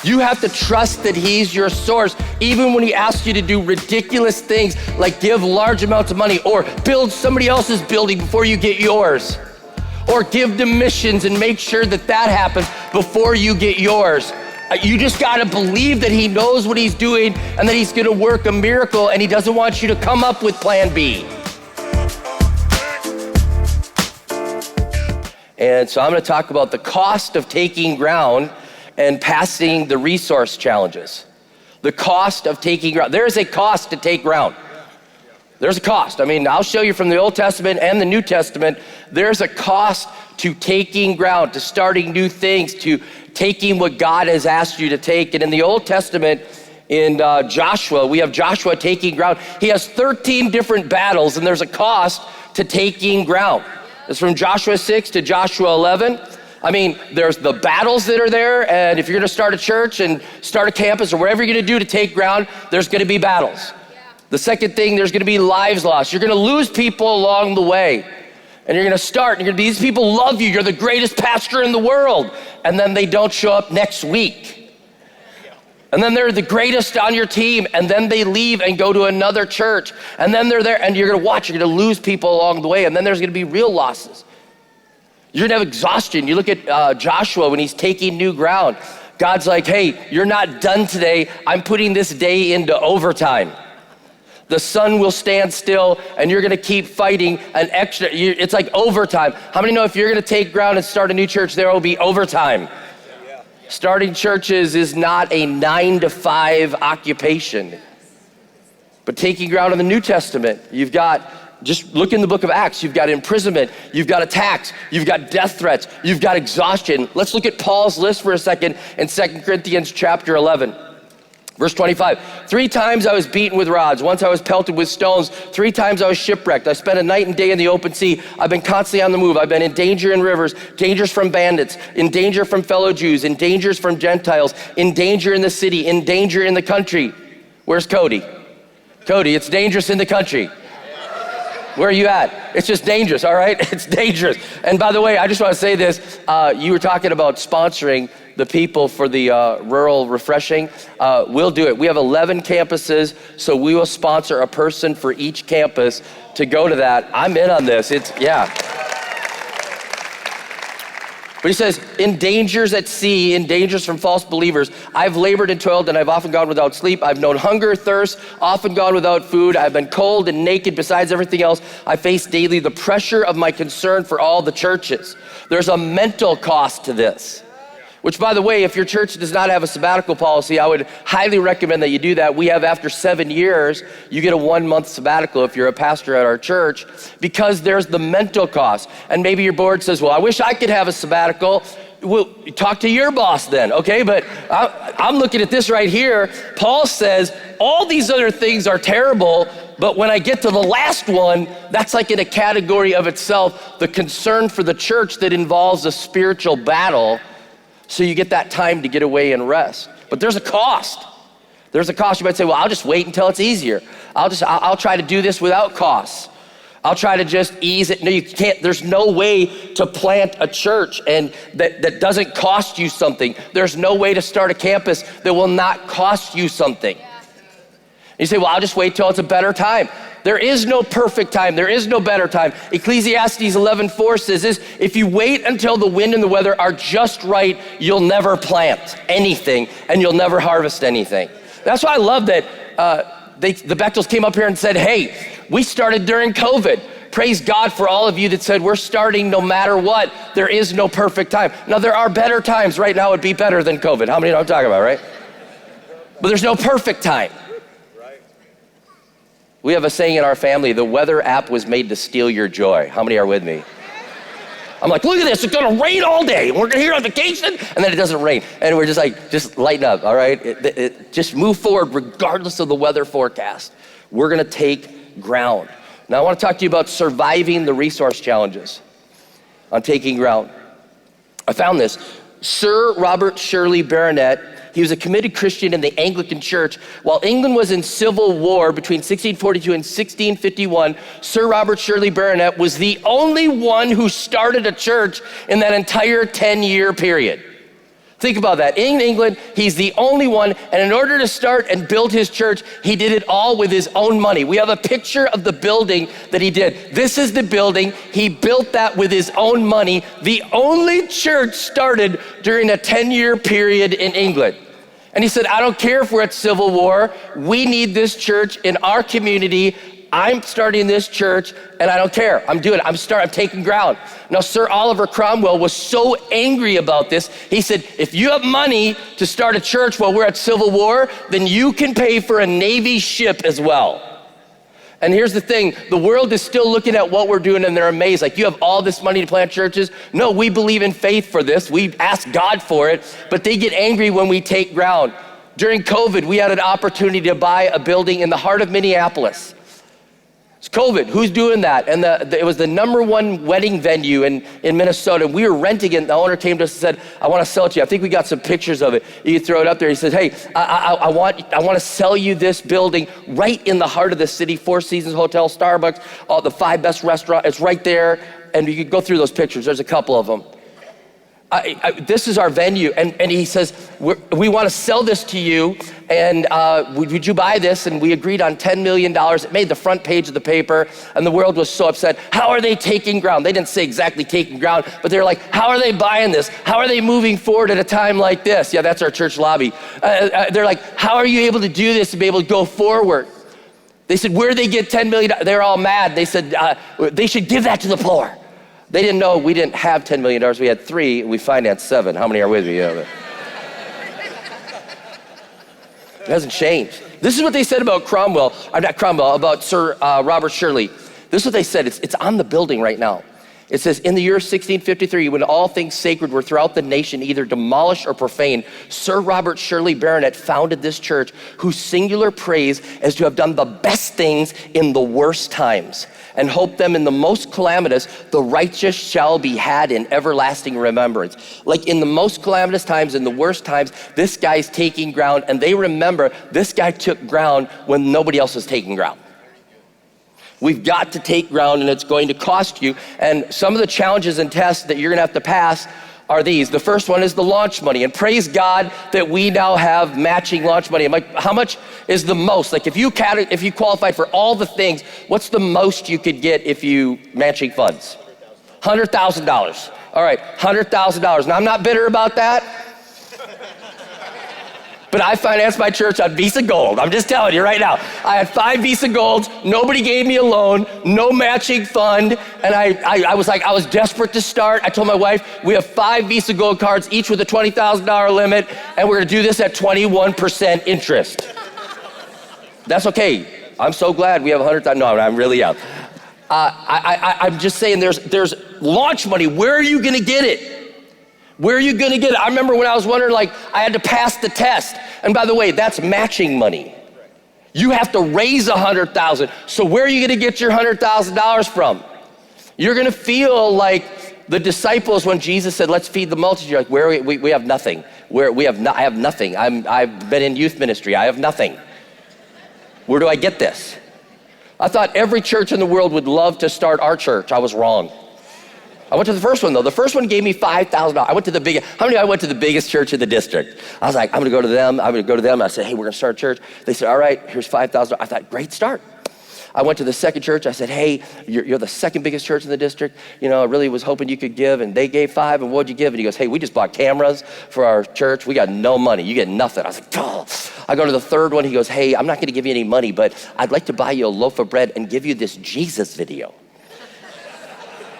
You have to trust that he's your source, even when he asks you to do ridiculous things like give large amounts of money or build somebody else's building before you get yours, or give to missions and make sure that that happens before you get yours. You just gotta believe that he knows what he's doing and that he's gonna work a miracle, and he doesn't want you to come up with plan B. And so I'm gonna talk about the cost of taking ground and passing the resource challenges. The cost of taking ground. There is a cost to take ground. There's a cost. I mean, I'll show you from the Old Testament and the New Testament, there's a cost to taking ground, to starting new things, to taking what God has asked you to take. And in the Old Testament, in Joshua, we have Joshua taking ground. He has 13 different battles, and there's a cost to taking ground. It's from Joshua 6 to Joshua 11. I mean, there's the battles that are there, and if you're gonna start a church and start a campus or whatever you're gonna do to take ground, there's gonna be battles. The second thing, there's gonna be lives lost. You're gonna lose people along the way. And you're gonna start, and you're gonna be, these people love you, you're the greatest pastor in the world. And then they don't show up next week. And then they're the greatest on your team, and then they leave and go to another church. And then they're there, and you're gonna watch, you're gonna lose people along the way, and then there's gonna be real losses. You're gonna have exhaustion. You look at Joshua when he's taking new ground. God's like, hey, you're not done today. I'm putting this day into overtime. The sun will stand still, and you're gonna keep fighting an extra, it's like overtime. How many know if you're gonna take ground and start a new church, there will be overtime? Starting churches is not a 9 to 5 occupation. But taking ground in the New Testament, you've got, just look in the book of Acts, you've got imprisonment, you've got attacks, you've got death threats, you've got exhaustion. Let's look at Paul's list for a second in 2 Corinthians chapter 11. Verse 25, 3 times I was beaten with rods. Once I was pelted with stones. 3 times I was shipwrecked. I spent a night and day in the open sea. I've been constantly on the move. I've been in danger in rivers, dangers from bandits, in danger from fellow Jews, in dangers from Gentiles, in danger in the city, in danger in the country. Where's Cody? Cody, it's dangerous in the country. Where are you at? It's just dangerous, all right? It's dangerous. And by the way, I just want to say this. You were talking about sponsoring the people for the rural refreshing. We'll do it. We have 11 campuses, so we will sponsor a person for each campus to go to that. I'm in on this. Yeah. But he says, in dangers at sea, in dangers from false believers, I've labored and toiled, and I've often gone without sleep. I've known hunger, thirst, often gone without food. I've been cold and naked. Besides everything else, I face daily the pressure of my concern for all the churches. There's a mental cost to this. Which, by the way, if your church does not have a sabbatical policy, I would highly recommend that you do that. We have, after 7 years, you get a 1-month sabbatical if you're a pastor at our church, because there's the mental cost. And maybe your board says, well, I wish I could have a sabbatical. Well, talk to your boss then, okay? But I'm looking at this right here. Paul says, all these other things are terrible, but when I get to the last one, that's like in a category of itself, the concern for the church that involves a spiritual battle. So you get that time to get away and rest. But there's a cost. There's a cost. You might say, well, I'll just wait until it's easier. I'll try to do this without costs. I'll try to just ease it. No, you can't. There's no way to plant a church and that doesn't cost you something. There's no way to start a campus that will not cost you something. You say, well, I'll just wait till it's a better time. There is no perfect time. There is no better time. Ecclesiastes 11:4 says this, if you wait until the wind and the weather are just right, you'll never plant anything and you'll never harvest anything. That's why I love that the Bechtels came up here and said, hey, we started during COVID. Praise God for all of you that said we're starting no matter what. There is no perfect time. Now, there are better times. Right now would be better than COVID. How many know what I'm talking about, right? But there's no perfect time. We have a saying in our family, the weather app was made to steal your joy. How many are with me? I'm like, look at this, it's gonna rain all day. We're gonna here on vacation, and then it doesn't rain. And we're just like, just lighten up, all right? Just move forward regardless of the weather forecast. We're gonna take ground. Now I wanna talk to you about surviving the resource challenges on taking ground. I found this. Sir Robert Shirley Baronet, he was a committed Christian in the Anglican Church. While England was in civil war between 1642 and 1651, Sir Robert Shirley Baronet was the only one who started a church in that entire 10-year period. Think about that. In England, he's the only one, and in order to start and build his church, he did it all with his own money. We have a picture of the building that he did. This is the building. He built that with his own money. The only church started during a 10-year period in England. And he said, I don't care if we're at civil war. We need this church in our community. I'm starting this church, and I don't care. I'm doing it. I'm taking ground. Now, Sir Oliver Cromwell was so angry about this. He said, if you have money to start a church while we're at civil war, then you can pay for a Navy ship as well. And here's the thing, the world is still looking at what we're doing, and they're amazed. Like, you have all this money to plant churches? No, we believe in faith for this. We ask God for it, but they get angry when we take ground. During COVID, we had an opportunity to buy a building in the heart of Minneapolis. It's COVID, who's doing that? And it was the #1 wedding venue in Minnesota. We were renting it, and the owner came to us and said, I want to sell it to you. I think we got some pictures of it. You can throw it up there. He said, hey, I want to sell you this building right in the heart of the city, Four Seasons Hotel, Starbucks, all the 5 best restaurants. It's right there, and you can go through those pictures. There's a couple of them. This is our venue, and he says, we want to sell this to you, and would you buy this? And we agreed on $10 million. It made the front page of the paper, and the world was so upset. How are they taking ground? They didn't say exactly taking ground, but they're like, how are they buying this? How are they moving forward at a time like this? Yeah, that's our church lobby. They're like, how are you able to do this and be able to go forward? They said, where do they get $10 million? They're all mad. They said, they should give that to the poor. They didn't know we didn't have $10 million. We had 3, and we financed 7. How many are with me? It hasn't changed. This is what they said about Cromwell, or not Cromwell, about Sir Robert Shirley. This is what they said. It's on the building right now. It says, in the year 1653, when all things sacred were throughout the nation either demolished or profaned, Sir Robert Shirley Baronet founded this church, whose singular praise is to have done the best things in the worst times, and hope them in the most calamitous, the righteous shall be had in everlasting remembrance. Like in the most calamitous times, in the worst times, this guy's taking ground, and they remember this guy took ground when nobody else was taking ground. We've got to take ground, and it's going to cost you. And some of the challenges and tests that you're gonna have to pass are these. The first one is the launch money. And praise God that we now have matching launch money. I'm like, how much is the most? Like if you qualified for all the things, what's the most you could get if you matching funds? $100,000. All right, $100,000. Now I'm not bitter about that. But I financed my church on Visa Gold. I'm just telling you right now. I had 5 Visa Golds. Nobody gave me a loan, no matching fund. And I was desperate to start. I told my wife, we have 5 Visa Gold cards, each with a $20,000 limit, and we're gonna do this at 21% interest. That's okay. I'm so glad we have $100,000. No, I'm really out. I'm just saying there's launch money. Where are you gonna get it? Where are you gonna get it? I remember when I was wondering, like, I had to pass the test. And by the way, that's matching money. You have to raise $100,000. So where are you gonna get your $100,000 from? You're gonna feel like the disciples when Jesus said, let's feed the multitude. You're like, where we have nothing. I have nothing. I've been in youth ministry. I have nothing. Where do I get this? I thought every church in the world would love to start our church. I was wrong. I went to the first one though. The first one gave me $5,000. I went to the biggest church in the district. I was like, I'm gonna go to them. I said, hey, we're gonna start a church. They said, all right, here's $5,000. I thought, great start. I went to the second church. I said, hey, you're the second biggest church in the district. You know, I really was hoping you could give. And they gave 5, and what'd you give? And he goes, hey, we just bought cameras for our church. We got no money. You get nothing. I was like, oh. I go to the third one. He goes, hey, I'm not gonna give you any money, but I'd like to buy you a loaf of bread and give you this Jesus video.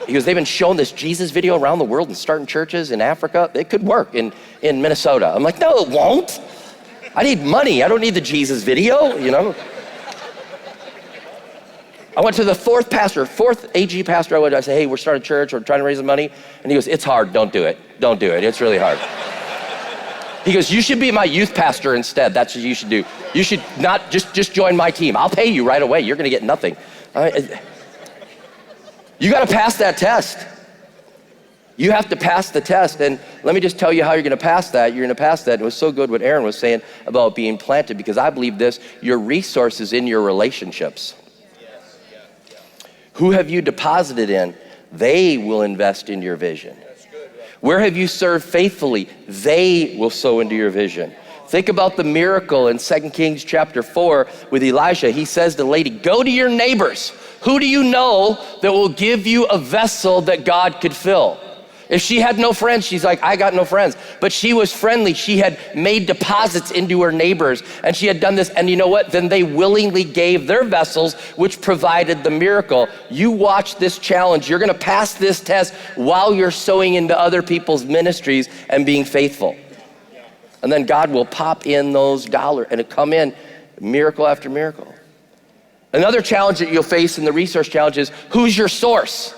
He goes, they've been showing this Jesus video around the world and starting churches in Africa. It could work in Minnesota. I'm like, no, it won't. I need money. I don't need the Jesus video, you know? I went to the fourth AG pastor. I said, hey, we're starting a church. We're trying to raise some money. And he goes, it's hard. Don't do it. Don't do it. It's really hard. He goes, you should be my youth pastor instead. That's what you should do. You should not just join my team. I'll pay you right away. You're going to get nothing. You got to pass that test. You have to pass the test. And let me just tell you how you're going to pass that. You're going to pass that. It was so good what Aaron was saying about being planted, because I believe this, your resources in your relationships. Who have you deposited in? They will invest in your vision. Where have you served faithfully? They will sow into your vision. Think about the miracle in 2 Kings chapter 4 with Elisha. He says to the lady, go to your neighbors. Who do you know that will give you a vessel that God could fill? If she had no friends, she's like, I got no friends. But she was friendly. She had made deposits into her neighbors, and she had done this. And you know what? Then they willingly gave their vessels, which provided the miracle. You watch this challenge. You're gonna pass this test while you're sowing into other people's ministries and being faithful. And then God will pop in those dollars and it come in miracle after miracle. Another challenge that you'll face in the resource challenge is, who's your source?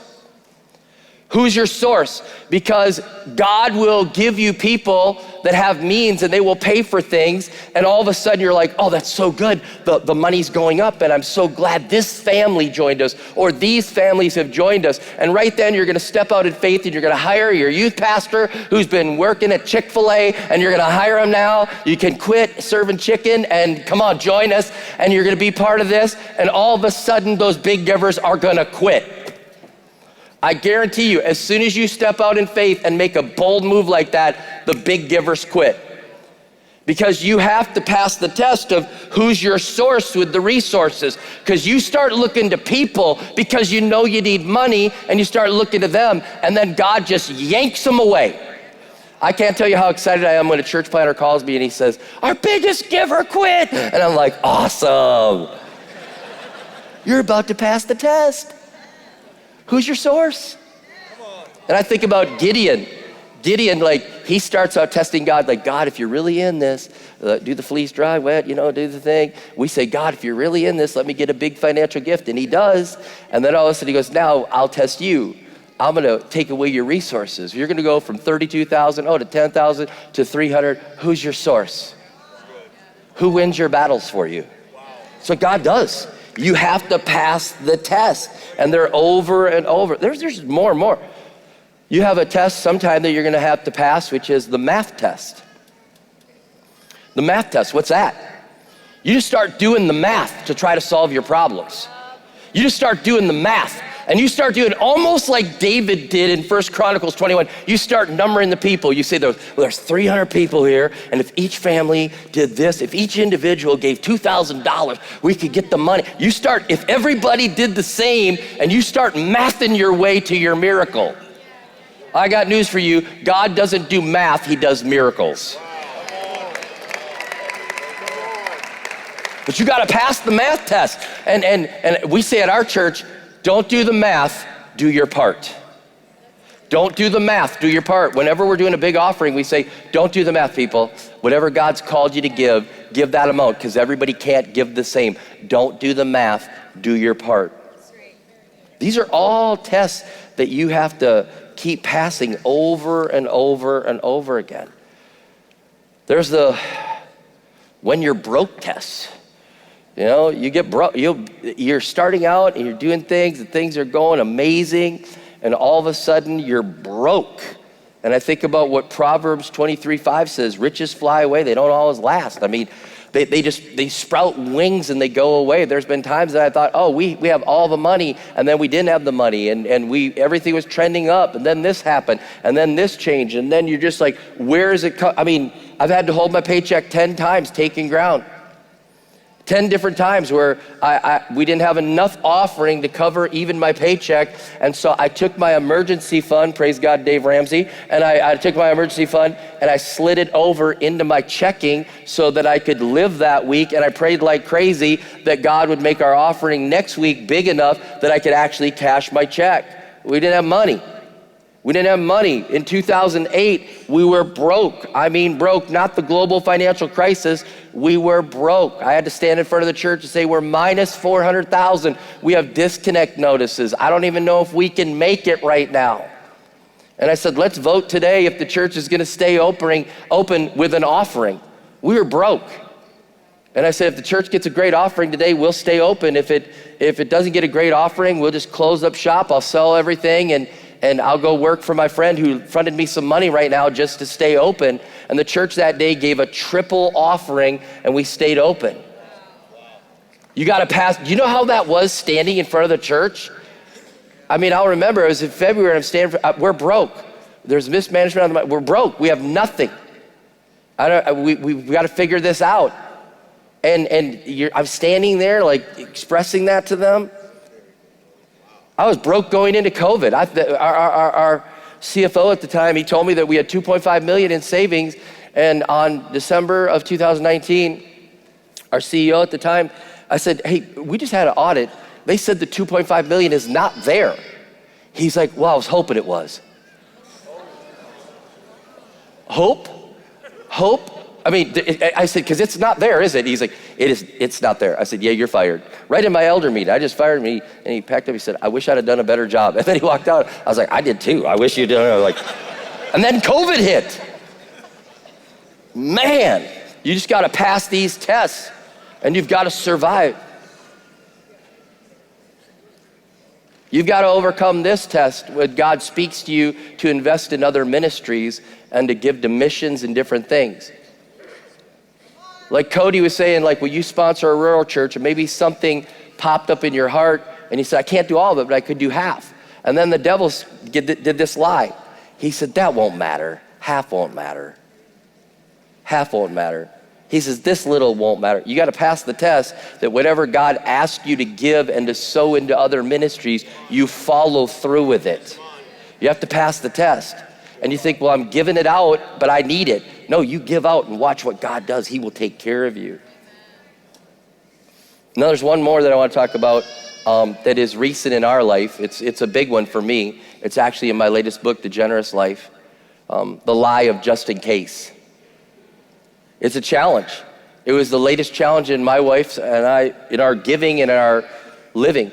Who's your source? Because God will give you people that have means and they will pay for things, and all of a sudden you're like, oh, that's so good. The money's going up and I'm so glad this family joined us, or these families have joined us. And right then you're gonna step out in faith and you're gonna hire your youth pastor who's been working at Chick-fil-A, and you're gonna hire him now. You can quit serving chicken and come on, join us, and you're gonna be part of this. And all of a sudden those big givers are gonna quit. I guarantee you, as soon as you step out in faith and make a bold move like that, the big givers quit. Because you have to pass the test of who's your source with the resources. Because you start looking to people because you know you need money, and you start looking to them, and then God just yanks them away. I can't tell you how excited I am when a church planter calls me and he says, our biggest giver quit. And I'm like, awesome. You're about to pass the test. Who's your source? And I think about Gideon. Gideon, like, he starts out testing God, like, God, if you're really in this, do the fleece dry, wet, do the thing. We say, God, if you're really in this, let me get a big financial gift. And he does. And then all of a sudden he goes, now I'll test you. I'm gonna take away your resources. You're gonna go from 32,000, to 10,000 to 300. Who's your source? Who wins your battles for you? That's what God does. You have to pass the test, and they're over and over. There's more and more. You have a test sometime that you're gonna have to pass, which is the math test. The math test, what's that? You just start doing the math to try to solve your problems. You just start doing the math, and you start doing almost like David did in 1 Chronicles 21. You start numbering the people. You say, there's 300 people here, and if each family did this, if each individual gave $2,000, we could get the money. You start, if everybody did the same, and you start mathing your way to your miracle. I got news for you. God doesn't do math, he does miracles. But you gotta pass the math test. And we say at our church, don't do the math, do your part. Don't do the math, do your part. Whenever we're doing a big offering, we say, don't do the math, people. Whatever God's called you to give that amount, because everybody can't give the same. Don't do the math, do your part. These are all tests that you have to keep passing over and over and over again. There's the when you're broke test. You get broke, you're starting out and you're doing things and things are going amazing, and all of a sudden you're broke. And I think about what Proverbs 23:5 says, riches fly away, they don't always last. I mean, they sprout wings and they go away. There's been times that I thought, we have all the money, and then we didn't have the money, and everything was trending up, and then this happened, and then this changed, and then you're just like, where is it I've had to hold my paycheck 10 times taking ground. 10 different times where we didn't have enough offering to cover even my paycheck. And so I took my emergency fund, praise God, Dave Ramsey, and I took my emergency fund and I slid it over into my checking so that I could live that week. And I prayed like crazy that God would make our offering next week big enough that I could actually cash my check. We didn't have money. We didn't have money. In 2008, we were broke. I mean broke, not the global financial crisis. We were broke. I had to stand in front of the church and say, we're minus 400,000. We have disconnect notices. I don't even know if we can make it right now. And I said, let's vote today if the church is gonna stay open with an offering. We were broke. And I said, if the church gets a great offering today, we'll stay open. If it doesn't get a great offering, we'll just close up shop. I'll sell everything and I'll go work for my friend who fronted me some money right now just to stay open. And the church that day gave a triple offering and we stayed open. You gotta pass, do you know how that was standing in front of the church? I mean, I'll remember, it was in February, I'm standing, we're broke. There's mismanagement on the money. We're broke. We have nothing. We've got to figure this out. And I'm standing there like expressing that to them. I was broke going into COVID. Our CFO at the time, he told me that we had 2.5 million in savings. And on December of 2019, our CEO at the time, I said, hey, we just had an audit. They said the 2.5 million is not there. He's like, well, I was hoping it was. Hope? I mean, I said, because it's not there, is it? He's like, it's not there. I said, yeah, you're fired. Right in my elder meeting, I just fired me, and he packed up, he said, I wish I'd have done a better job. And then he walked out. I was like, I did too. I wish you'd done it. And then COVID hit. Man, you just got to pass these tests, and you've got to survive. You've got to overcome this test when God speaks to you to invest in other ministries and to give to missions and different things. Like Cody was saying, like, will you sponsor a rural church? And maybe something popped up in your heart, and he said, I can't do all of it, but I could do half. And then the devil did this lie. He said, that won't matter. Half won't matter. Half won't matter. He says, this little won't matter. You got to pass the test that whatever God asks you to give and to sow into other ministries, you follow through with it. You have to pass the test. And you think, well, I'm giving it out, but I need it. No, you give out and watch what God does. He will take care of you. Now, there's one more that I want to talk about that is recent in our life. It's a big one for me. It's actually in my latest book, The Generous Life, The Lie of Just in Case. It's a challenge. It was the latest challenge in my wife and I, in our giving and in our living.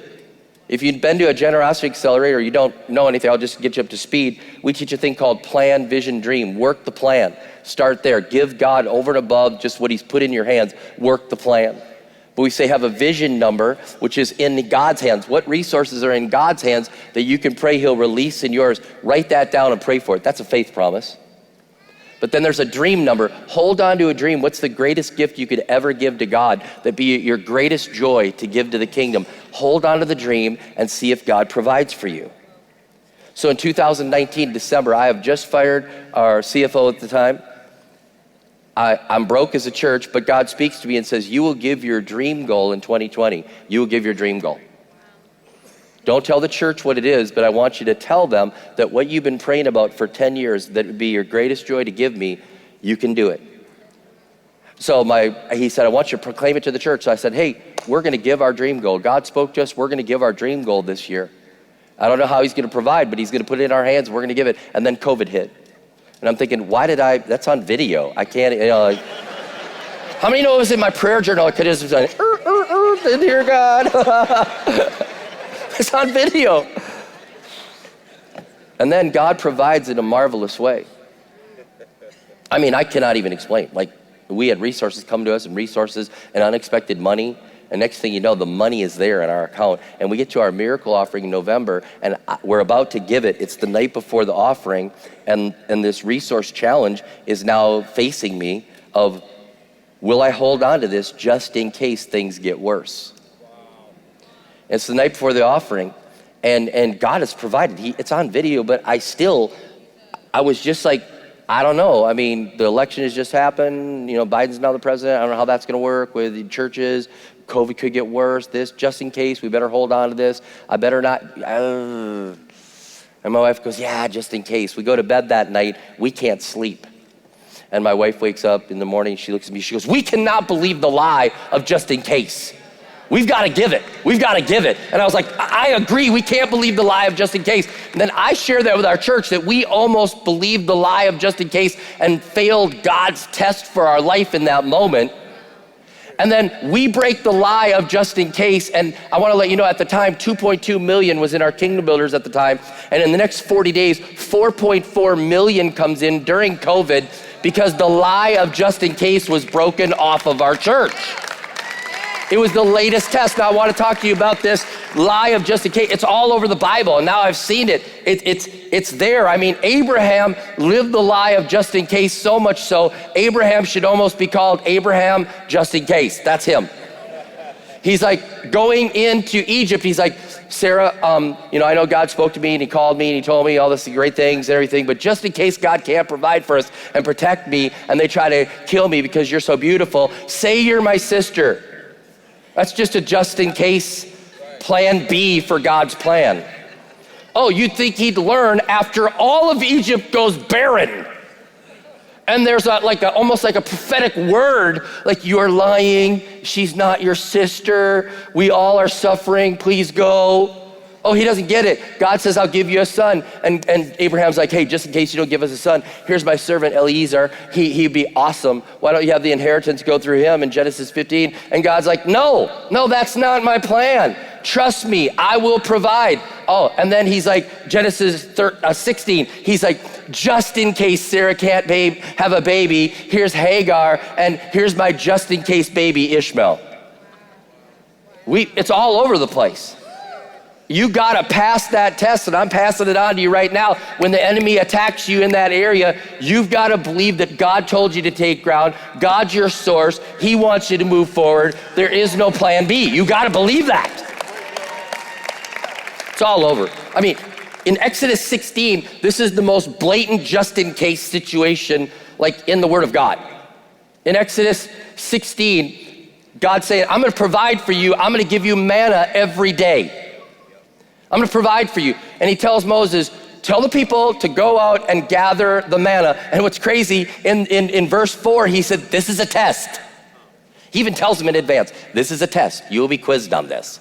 If you've been to a generosity accelerator, you don't know anything, I'll just get you up to speed. We teach a thing called plan, vision, dream. Work the plan. Start there. Give God over and above just what he's put in your hands. Work the plan. But we say have a vision number, which is in God's hands. What resources are in God's hands that you can pray he'll release in yours? Write that down and pray for it. That's a faith promise. But then there's a dream number. Hold on to a dream. What's the greatest gift you could ever give to God? That'd be your greatest joy to give to the kingdom. Hold on to the dream and see if God provides for you. So in 2019, December, I have just fired our CFO at the time. I'm broke as a church, but God speaks to me and says, you will give your dream goal in 2020. You will give your dream goal. Don't tell the church what it is, but I want you to tell them that what you've been praying about for 10 years, that would be your greatest joy to give me, you can do it. So he said, I want you to proclaim it to the church. So I said, hey, we're going to give our dream goal. God spoke to us. We're going to give our dream goal this year. I don't know how he's going to provide, but he's going to put it in our hands. We're going to give it. And then COVID hit. And I'm thinking, that's on video. I can't, how many know it was in my prayer journal? I could have just done, dear God. It's on video. And then God provides in a marvelous way. I mean, I cannot even explain. Like, we had resources come to us and resources and unexpected money. And next thing you know, the money is there in our account. And we get to our miracle offering in November, and we're about to give it. It's the night before the offering, and this resource challenge is now facing me of, will I hold on to this just in case things get worse? It's the night before the offering, and God has provided. It's on video, but I was just like, I don't know. I mean, the election has just happened. Biden's now the president. I don't know how that's going to work with the churches. COVID could get worse. This, just in case, we better hold on to this. I better not. And my wife goes, yeah, just in case. We go to bed that night. We can't sleep. And my wife wakes up in the morning. She looks at me. She goes, we cannot believe the lie of just in case. We've got to give it. We've got to give it. And I was like, I agree. We can't believe the lie of just in case. And then I share that with our church, that we almost believed the lie of just in case and failed God's test for our life in that moment. And then we break the lie of just in case. And I want to let you know, at the time, 2.2 million was in our Kingdom Builders at the time. And in the next 40 days, 4.4 million comes in during COVID because the lie of just in case was broken off of our church. It was the latest test. Now I want to talk to you about this lie of just in case. It's all over the Bible, and now I've seen it. It's there. I mean, Abraham lived the lie of just in case so much so, Abraham should almost be called Abraham just in case. That's him. He's like going into Egypt. He's like, Sarah, I know God spoke to me and he called me and he told me all this great things and everything, but just in case God can't provide for us and protect me and they try to kill me because you're so beautiful, say you're my sister. That's just a just in case plan B for God's plan. Oh, you'd think he'd learn after all of Egypt goes barren. And there's almost like a prophetic word, like you are lying, she's not your sister, we all are suffering, please go. Oh, he doesn't get it. God says, I'll give you a son. And Abraham's like, hey, just in case you don't give us a son, here's my servant Eliezer, he'd be awesome. Why don't you have the inheritance go through him in Genesis 15? And God's like, no, that's not my plan. Trust me, I will provide. Oh, and then he's like, Genesis 16, he's like, just in case Sarah can't have a baby, here's Hagar, and here's my just in case baby Ishmael. It's all over the place. You gotta pass that test, and I'm passing it on to you right now. When the enemy attacks you in that area, you've gotta believe that God told you to take ground. God's your source. He wants you to move forward. There is no plan B. You gotta believe that. It's all over. I mean, in Exodus 16, this is the most blatant just-in-case situation like in the Word of God. In Exodus 16, God's saying, I'm gonna provide for you. I'm gonna give you manna every day. I'm gonna provide for you. And he tells Moses, tell the people to go out and gather the manna. And what's crazy, in verse 4, he said, this is a test. He even tells them in advance, this is a test. You will be quizzed on this.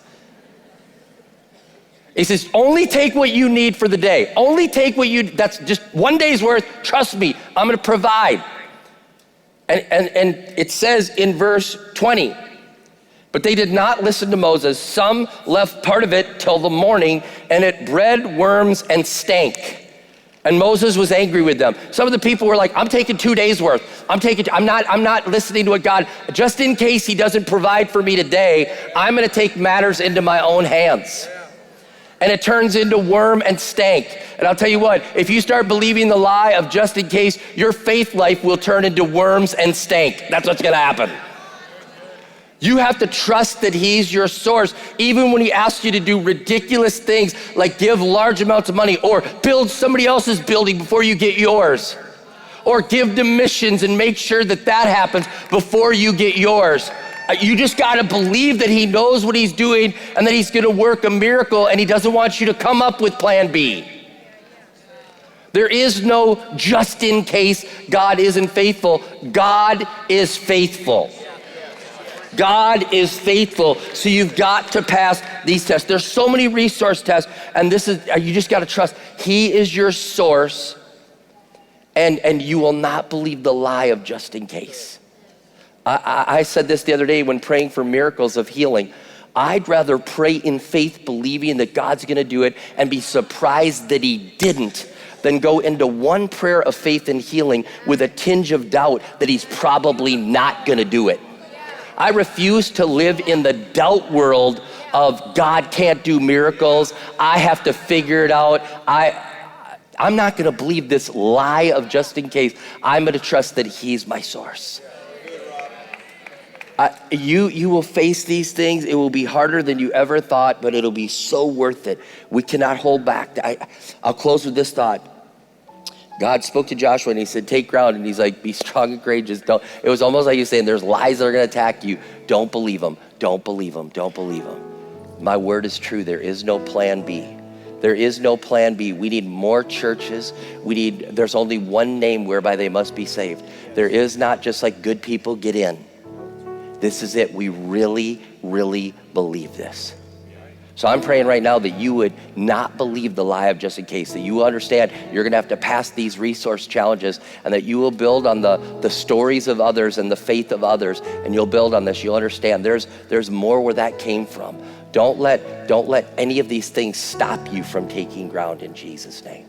He says, only take what you need for the day. Only take that's just one day's worth. Trust me, I'm gonna provide. And it says in verse 20, but they did not listen to Moses. Some left part of it till the morning, and it bred worms and stank. And Moses was angry with them. Some of the people were like, I'm taking 2 days worth. I'm not listening to what God, just in case he doesn't provide for me today, I'm gonna take matters into my own hands. And it turns into worm and stank. And I'll tell you what, if you start believing the lie of just in case, your faith life will turn into worms and stank. That's what's gonna happen. You have to trust that he's your source, even when he asks you to do ridiculous things like give large amounts of money or build somebody else's building before you get yours. Or give to missions and make sure that happens before you get yours. You just gotta believe that he knows what he's doing and that he's gonna work a miracle, and he doesn't want you to come up with plan B. There is no just in case God isn't faithful. God is faithful. God is faithful, so you've got to pass these tests. There's so many resource tests, and you just gotta trust. He is your source, and you will not believe the lie of just in case. I said this the other day when praying for miracles of healing. I'd rather pray in faith, believing that God's gonna do it, and be surprised that he didn't, than go into one prayer of faith and healing with a tinge of doubt that he's probably not gonna do it. I refuse to live in the doubt world of God can't do miracles. I have to figure it out. I'm not gonna believe this lie of just in case. I'm gonna trust that he's my source. You will face these things. It will be harder than you ever thought, but it'll be so worth it. We cannot hold back. I'll close with this thought. God spoke to Joshua and he said, take ground. And he's like, be strong and courageous. It was almost like he's saying, there's lies that are gonna attack you. Don't believe them, don't believe them, don't believe them. My word is true, there is no plan B. There is no plan B. We need more churches. There's only one name whereby they must be saved. There is not just like good people get in. This is it. We really, really believe this. So I'm praying right now that you would not believe the lie of just in case, that you understand you're gonna have to pass these resource challenges, and that you will build on the stories of others and the faith of others, and you'll build on this. You'll understand there's more where that came from. Don't let any of these things stop you from taking ground in Jesus' name.